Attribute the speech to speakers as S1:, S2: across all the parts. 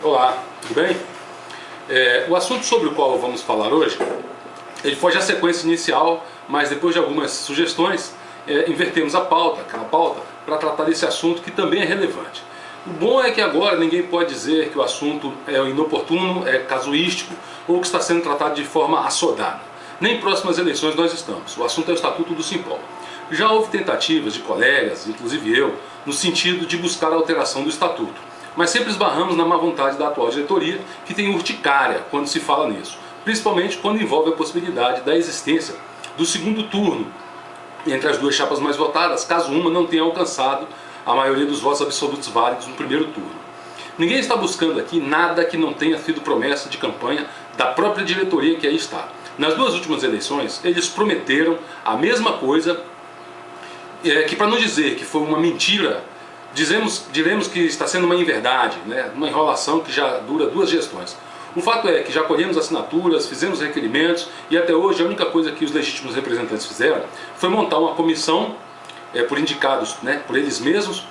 S1: Olá, tudo bem? O assunto sobre o qual vamos falar hoje, ele foge à sequência inicial, mas depois de algumas sugestões, invertemos aquela pauta, para tratar desse assunto que também é relevante. O bom é que agora ninguém pode dizer que o assunto é inoportuno, é casuístico ou que está sendo tratado de forma assodada. Nem próximas eleições nós estamos. O assunto é o Estatuto do Simpol. Já houve tentativas de colegas, inclusive eu, no sentido de buscar a alteração do Estatuto. Mas sempre esbarramos na má vontade da atual diretoria, que tem urticária quando se fala nisso. Principalmente quando envolve a possibilidade da existência do segundo turno entre as duas chapas mais votadas, caso uma não tenha alcançado a maioria dos votos absolutos válidos no primeiro turno. Ninguém está buscando aqui nada que não tenha sido promessa de campanha da própria diretoria que aí está. Nas duas últimas eleições, eles prometeram a mesma coisa, que para não dizer que foi uma mentira, diremos que está sendo uma inverdade, né? Uma enrolação que já dura 2 gestões. O fato é que já colhemos assinaturas, fizemos requerimentos e até hoje a única coisa que os legítimos representantes fizeram foi montar uma comissão, por indicados, né, por eles mesmos,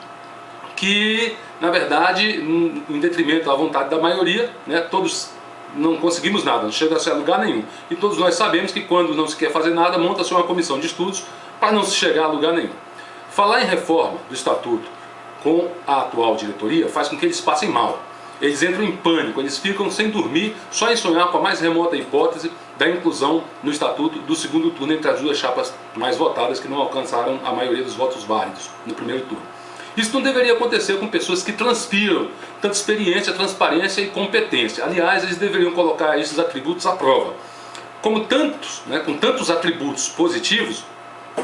S1: que na verdade, em detrimento à vontade da maioria, né, todos não conseguimos nada, não chega a lugar nenhum. E todos nós sabemos que quando não se quer fazer nada, monta-se uma comissão de estudos para não se chegar a lugar nenhum. Falar em reforma do Estatuto com a atual diretoria faz com que eles passem mal. Eles entram em pânico, eles ficam sem dormir, só em sonhar com a mais remota hipótese da inclusão no Estatuto do segundo turno entre as duas chapas mais votadas que não alcançaram a maioria dos votos válidos no primeiro turno. Isso não deveria acontecer com pessoas que transpiram tanta experiência, transparência e competência. Aliás, eles deveriam colocar esses atributos à prova. Como tantos, né, com tantos atributos positivos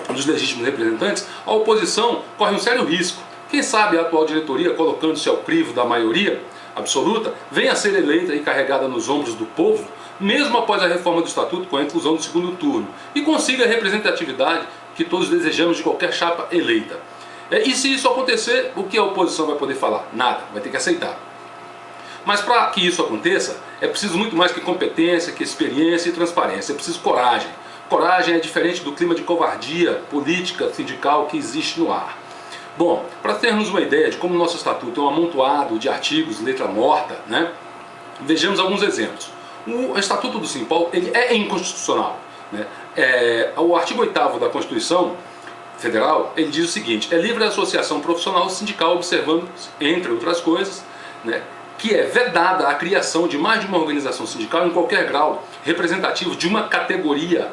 S1: dos legítimos representantes, a oposição corre um sério risco. Quem sabe a atual diretoria, colocando-se ao crivo da maioria absoluta, venha a ser eleita e carregada nos ombros do povo, mesmo após a reforma do Estatuto com a inclusão do segundo turno, e consiga a representatividade que todos desejamos de qualquer chapa eleita. E se isso acontecer, o que a oposição vai poder falar? Nada, vai ter que aceitar. Mas para que isso aconteça, é preciso muito mais que competência, que experiência e transparência, é preciso coragem. Coragem é diferente do clima de covardia política, sindical que existe no ar. Bom, para termos uma ideia de como o nosso Estatuto é um amontoado de artigos, letra morta, né? Vejamos alguns exemplos. O Estatuto do Simpol, ele é inconstitucional, né? O artigo 8º da Constituição Federal, ele diz o seguinte: é livre a associação profissional sindical, observando, entre outras coisas, né, que é vedada a criação de mais de uma organização sindical em qualquer grau representativo de uma categoria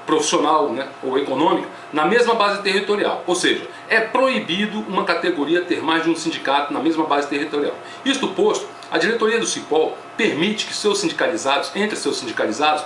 S1: profissional, né, ou econômica, na mesma base territorial. Ou seja, é proibido uma categoria ter mais de um sindicato na mesma base territorial. Isto posto, a diretoria do Simpol permite que entre seus sindicalizados,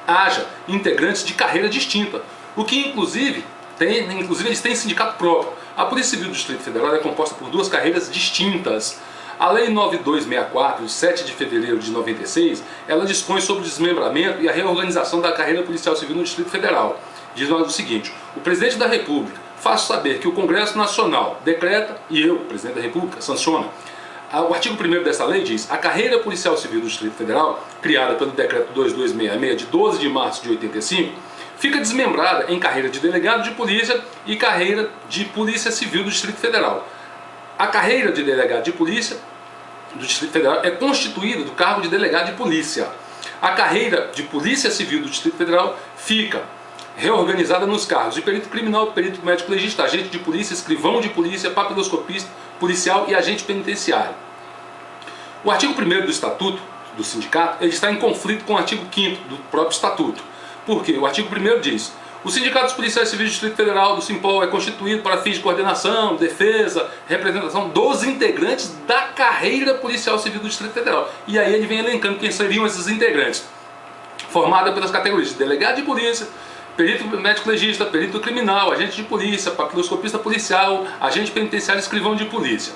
S1: haja integrantes de carreira distinta, o que inclusive eles têm sindicato próprio. A Polícia Civil do Distrito Federal é composta por 2 carreiras distintas. A Lei 9264, de 7 de fevereiro de 96, ela dispõe sobre o desmembramento e a reorganização da carreira policial civil no Distrito Federal. Diz o seguinte: o Presidente da República faz saber que o Congresso Nacional decreta, e eu, Presidente da República, sanciona. O artigo 1º dessa lei diz: a carreira policial civil do Distrito Federal, criada pelo Decreto 2266, de 12 de março de 85, fica desmembrada em carreira de delegado de polícia e carreira de polícia civil do Distrito Federal. A carreira de delegado de polícia do Distrito Federal é constituída do cargo de delegado de polícia. A carreira de polícia civil do Distrito Federal fica reorganizada nos cargos de perito criminal, perito médico legista, agente de polícia, escrivão de polícia, papiloscopista, policial e agente penitenciário. O artigo 1º do Estatuto do Sindicato, ele está em conflito com o artigo 5º do próprio Estatuto. Por quê? O artigo 1º diz: o Sindicato dos Policiais Civis do Distrito Federal do Simpol é constituído para fins de coordenação, defesa, representação dos integrantes da carreira policial civil do Distrito Federal. E aí ele vem elencando quem seriam esses integrantes, formada pelas categorias de delegado de polícia, perito médico legista, perito criminal, agente de polícia, papiloscopista policial, agente penitenciário e escrivão de polícia.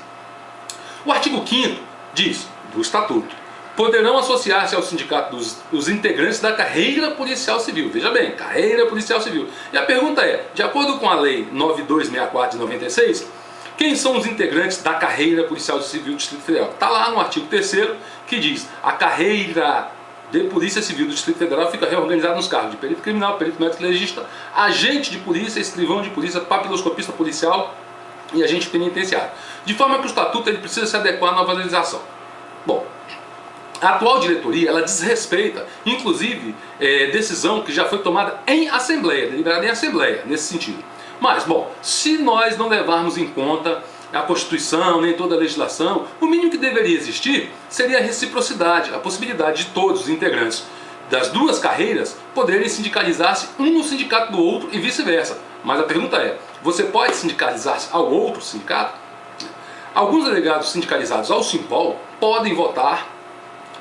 S1: O artigo 5º diz, do Estatuto: poderão associar-se ao sindicato os integrantes da carreira policial civil. Veja bem, carreira policial civil. E a pergunta é, de acordo com a Lei 9264 de 96, quem são os integrantes da carreira policial civil do Distrito Federal? Está lá no artigo 3º que diz: a carreira de Polícia Civil do Distrito Federal fica reorganizada nos cargos de perito criminal, perito médico legista, agente de polícia, escrivão de polícia, papiloscopista policial e agente penitenciário. De forma que o Estatuto ele precisa se adequar à nova legislação. Bom, a atual diretoria, ela desrespeita, inclusive, decisão que já foi tomada em assembleia, deliberada em assembleia, nesse sentido. Mas, bom, se nós não levarmos em conta a Constituição, nem toda a legislação, o mínimo que deveria existir seria a reciprocidade, a possibilidade de todos os integrantes das duas carreiras poderem sindicalizar-se um no sindicato do outro e vice-versa. Mas a pergunta é, você pode sindicalizar-se ao outro sindicato? Alguns delegados sindicalizados ao Simpol podem votar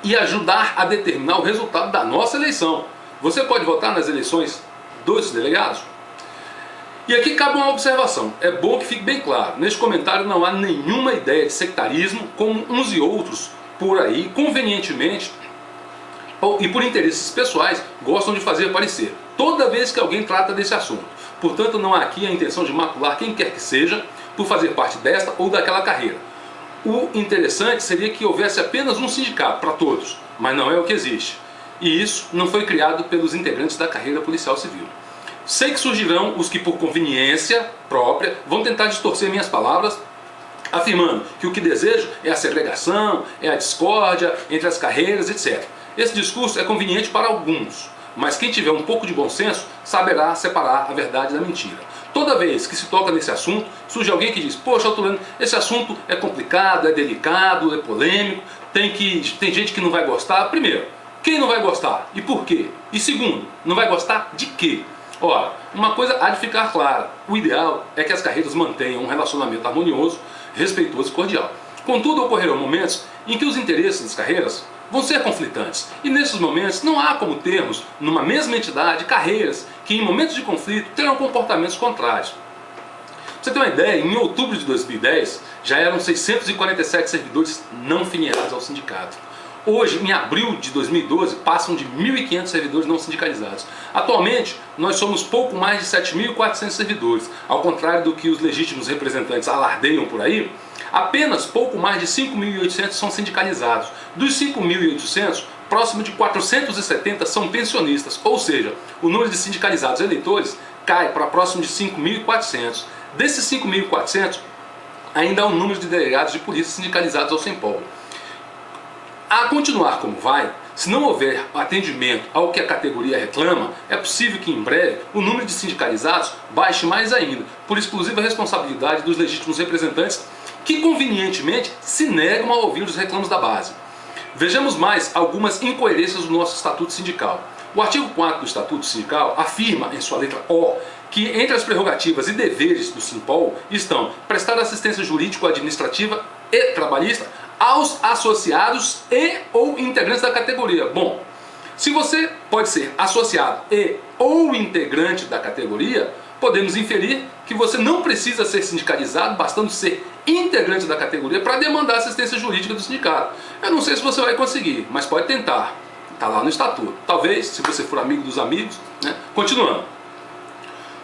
S1: e ajudar a determinar o resultado da nossa eleição. Você pode votar nas eleições dos delegados? E aqui cabe uma observação, é bom que fique bem claro, neste comentário não há nenhuma ideia de sectarismo, como uns e outros por aí, convenientemente, e por interesses pessoais, gostam de fazer parecer, toda vez que alguém trata desse assunto. Portanto, não há aqui a intenção de macular quem quer que seja, por fazer parte desta ou daquela carreira. O interessante seria que houvesse apenas um sindicato para todos, mas não é o que existe. E isso não foi criado pelos integrantes da carreira policial civil. Sei que surgirão os que, por conveniência própria, vão tentar distorcer minhas palavras, afirmando que o que desejo é a segregação, é a discórdia entre as carreiras, etc. Esse discurso é conveniente para alguns, mas quem tiver um pouco de bom senso saberá separar a verdade da mentira. Toda vez que se toca nesse assunto, surge alguém que diz: poxa, Altolano, esse assunto é complicado, é delicado, é polêmico, tem gente que não vai gostar. Primeiro, quem não vai gostar? E por quê? E segundo, não vai gostar de quê? Ora, uma coisa há de ficar clara, o ideal é que as carreiras mantenham um relacionamento harmonioso, respeitoso e cordial. Contudo, ocorrerão momentos em que os interesses das carreiras vão ser conflitantes, e nesses momentos não há como termos, numa mesma entidade, carreiras que em momentos de conflito terão comportamentos contrários. Pra você ter uma ideia, em outubro de 2010 já eram 647 servidores não filiados ao sindicato. Hoje, em abril de 2012, passam de 1.500 servidores não sindicalizados. Atualmente, nós somos pouco mais de 7.400 servidores. Ao contrário do que os legítimos representantes alardeiam por aí, apenas pouco mais de 5.800 são sindicalizados. Dos 5.800, próximo de 470 são pensionistas, ou seja, o número de sindicalizados eleitores cai para próximo de 5.400. Desses 5.400, ainda há um número de delegados de polícia sindicalizados ao Simpol. A continuar como vai, se não houver atendimento ao que a categoria reclama, é possível que em breve o número de sindicalizados baixe mais ainda, por exclusiva responsabilidade dos legítimos representantes que convenientemente se negam a ouvir os reclamos da base. Vejamos mais algumas incoerências do nosso Estatuto Sindical. O artigo 4 do Estatuto Sindical afirma em sua letra O que entre as prerrogativas e deveres do Simpol estão prestar assistência jurídico-administrativa e trabalhista aos associados e ou integrantes da categoria. Bom, se você pode ser associado e ou integrante da categoria, podemos inferir que você não precisa ser sindicalizado, bastando ser integrante da categoria para demandar assistência jurídica do sindicato. Eu não sei se você vai conseguir, mas pode tentar. Está lá no Estatuto. Talvez, se você for amigo dos amigos, né? Continuando.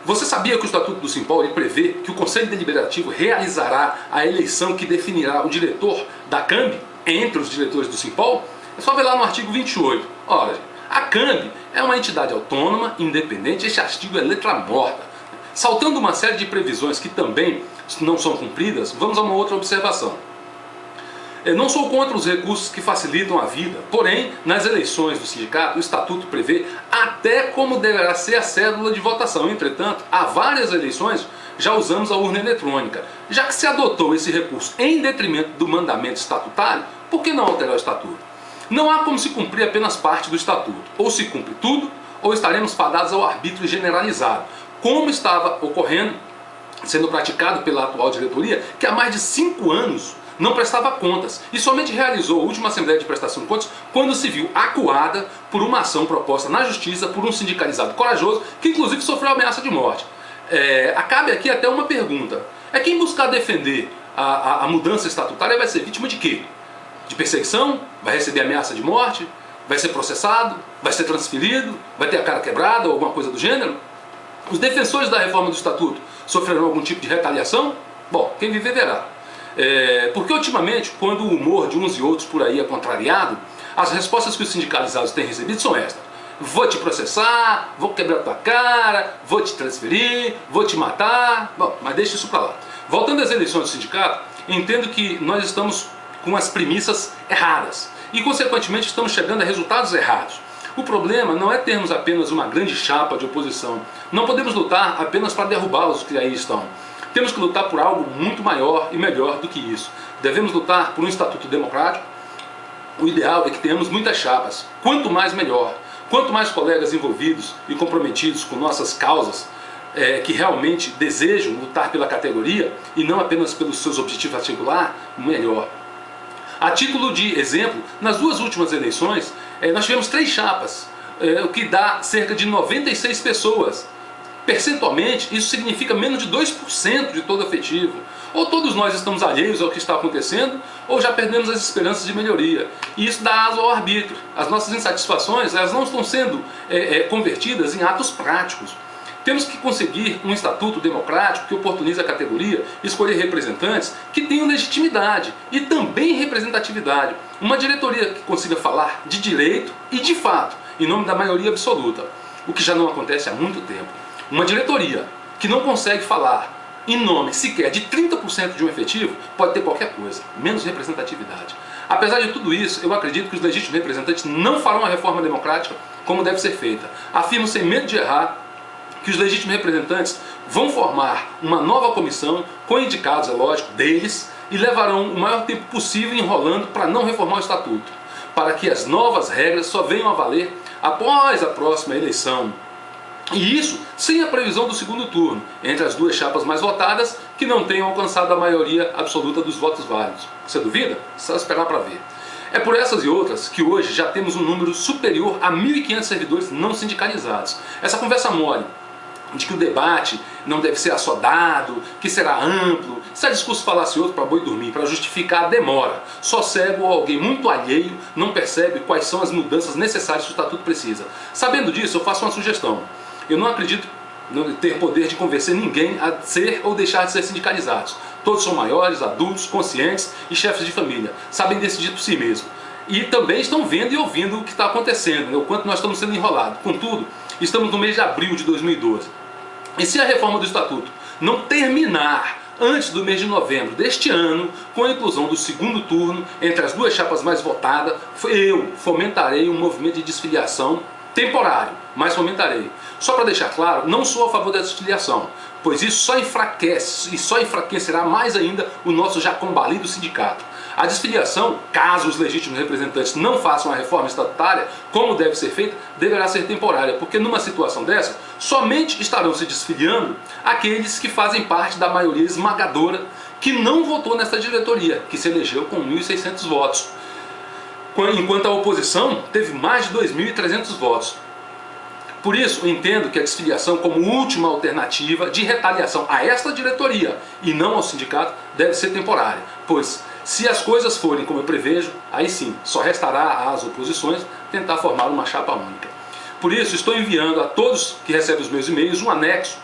S1: Você sabia que o Estatuto do Simpol prevê que o Conselho Deliberativo realizará a eleição que definirá o diretor da CAMB entre os diretores do Simpol? É só ver lá no artigo 28. Ora, a CAMB é uma entidade autônoma, independente, este artigo é letra morta. Saltando uma série de previsões que também não são cumpridas, vamos a uma outra observação. Eu não sou contra os recursos que facilitam a vida, porém, nas eleições do sindicato, o Estatuto prevê até como deverá ser a cédula de votação. Entretanto, há várias eleições já usamos a urna eletrônica. Já que se adotou esse recurso em detrimento do mandamento estatutário, por que não alterar o Estatuto? Não há como se cumprir apenas parte do Estatuto. Ou se cumpre tudo, ou estaremos fadados ao arbítrio generalizado, como estava ocorrendo, sendo praticado pela atual diretoria, que há mais de 5 anos não prestava contas e somente realizou a última Assembleia de Prestação de Contas quando se viu acuada por uma ação proposta na Justiça por um sindicalizado corajoso que inclusive sofreu ameaça de morte. Cabe aqui até uma pergunta. Quem buscar defender a mudança estatutária vai ser vítima de quê? De perseguição? Vai receber ameaça de morte? Vai ser processado? Vai ser transferido? Vai ter a cara quebrada ou alguma coisa do gênero? Os defensores da reforma do Estatuto sofrerão algum tipo de retaliação? Bom, quem viver verá. Porque ultimamente, quando o humor de uns e outros por aí é contrariado, as respostas que os sindicalizados têm recebido são estas: vou te processar, vou quebrar tua cara, vou te transferir, vou te matar. Bom, mas deixa isso para lá. Voltando às eleições do sindicato, entendo que nós estamos com as premissas erradas. E, consequentemente, estamos chegando a resultados errados. O problema não é termos apenas uma grande chapa de oposição. Não podemos lutar apenas para derrubá-los que aí estão. Temos que lutar por algo muito maior e melhor do que isso. Devemos lutar por um estatuto democrático. O ideal é que tenhamos muitas chapas. Quanto mais, melhor. Quanto mais colegas envolvidos e comprometidos com nossas causas, que realmente desejam lutar pela categoria e não apenas pelos seus objetivos particulares, melhor. A título de exemplo, nas duas últimas eleições, nós tivemos 3 chapas, o que dá cerca de 96 pessoas. Percentualmente, isso significa menos de 2% de todo efetivo. Ou todos nós estamos alheios ao que está acontecendo, ou já perdemos as esperanças de melhoria. E isso dá asa ao arbítrio. As nossas insatisfações, elas não estão sendo convertidas em atos práticos. Temos que conseguir um estatuto democrático que oportunize a categoria, escolher representantes que tenham legitimidade e também representatividade. Uma diretoria que consiga falar de direito e de fato, em nome da maioria absoluta, o que já não acontece há muito tempo. Uma diretoria que não consegue falar em nome sequer de 30% de um efetivo pode ter qualquer coisa, menos representatividade. Apesar de tudo isso, eu acredito que os legítimos representantes não farão a reforma democrática como deve ser feita. Afirmo sem medo de errar que os legítimos representantes vão formar uma nova comissão, com indicados, é lógico, deles, e levarão o maior tempo possível enrolando para não reformar o estatuto, para que as novas regras só venham a valer após a próxima eleição. E isso sem a previsão do segundo turno, entre as duas chapas mais votadas que não tenham alcançado a maioria absoluta dos votos válidos. Você duvida? Só esperar para ver. É por essas e outras que hoje já temos um número superior a 1.500 servidores não sindicalizados. Essa conversa mole de que o debate não deve ser assodado, que será amplo, isso é discurso falacioso para boi dormir, para justificar a demora. Só cego ou alguém muito alheio não percebe quais são as mudanças necessárias que o estatuto precisa. Sabendo disso, eu faço uma sugestão. Eu não acredito em ter poder de convencer ninguém a ser ou deixar de ser sindicalizados. Todos são maiores, adultos, conscientes e chefes de família. Sabem decidir por si mesmos. E também estão vendo e ouvindo o que está acontecendo, né? O quanto nós estamos sendo enrolados. Contudo, estamos no mês de abril de 2012. E se a reforma do Estatuto não terminar antes do mês de novembro deste ano, com a inclusão do segundo turno entre as duas chapas mais votadas, eu fomentarei um movimento de desfiliação temporário, mas fomentarei. Só para deixar claro, não sou a favor da desfiliação, pois isso só enfraquece e só enfraquecerá mais ainda o nosso já combalido sindicato. A desfiliação, caso os legítimos representantes não façam a reforma estatutária, como deve ser feita, deverá ser temporária, porque numa situação dessa, somente estarão se desfiliando aqueles que fazem parte da maioria esmagadora que não votou nesta diretoria, que se elegeu com 1.600 votos. Enquanto a oposição teve mais de 2.300 votos. Por isso, eu entendo que a desfiliação como última alternativa de retaliação a esta diretoria e não ao sindicato deve ser temporária, pois se as coisas forem como eu prevejo, aí sim, só restará às oposições tentar formar uma chapa única. Por isso, estou enviando a todos que recebem os meus e-mails um anexo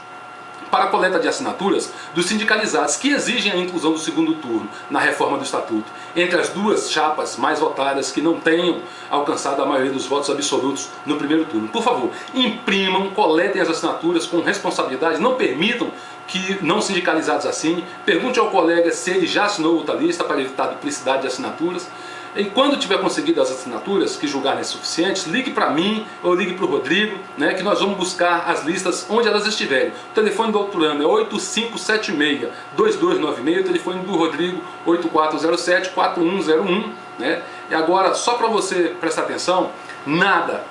S1: para a coleta de assinaturas dos sindicalizados que exigem a inclusão do segundo turno na reforma do Estatuto, entre as duas chapas mais votadas que não tenham alcançado a maioria dos votos absolutos no primeiro turno. Por favor, imprimam, coletem as assinaturas com responsabilidade, não permitam que não sindicalizados assinem, pergunte ao colega se ele já assinou outra lista para evitar a duplicidade de assinaturas. E quando tiver conseguido as assinaturas que julgarem suficientes, ligue para mim ou ligue para o Rodrigo, né, que nós vamos buscar as listas onde elas estiverem. O telefone do Auturano é 8576-2296, o telefone do Rodrigo 8407-4101. Né? E agora, só para você prestar atenção, nada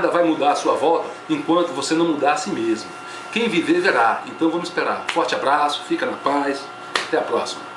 S1: vai mudar a sua volta enquanto você não mudar a si mesmo. Quem viver verá, então vamos esperar. Forte abraço, fica na paz, até a próxima.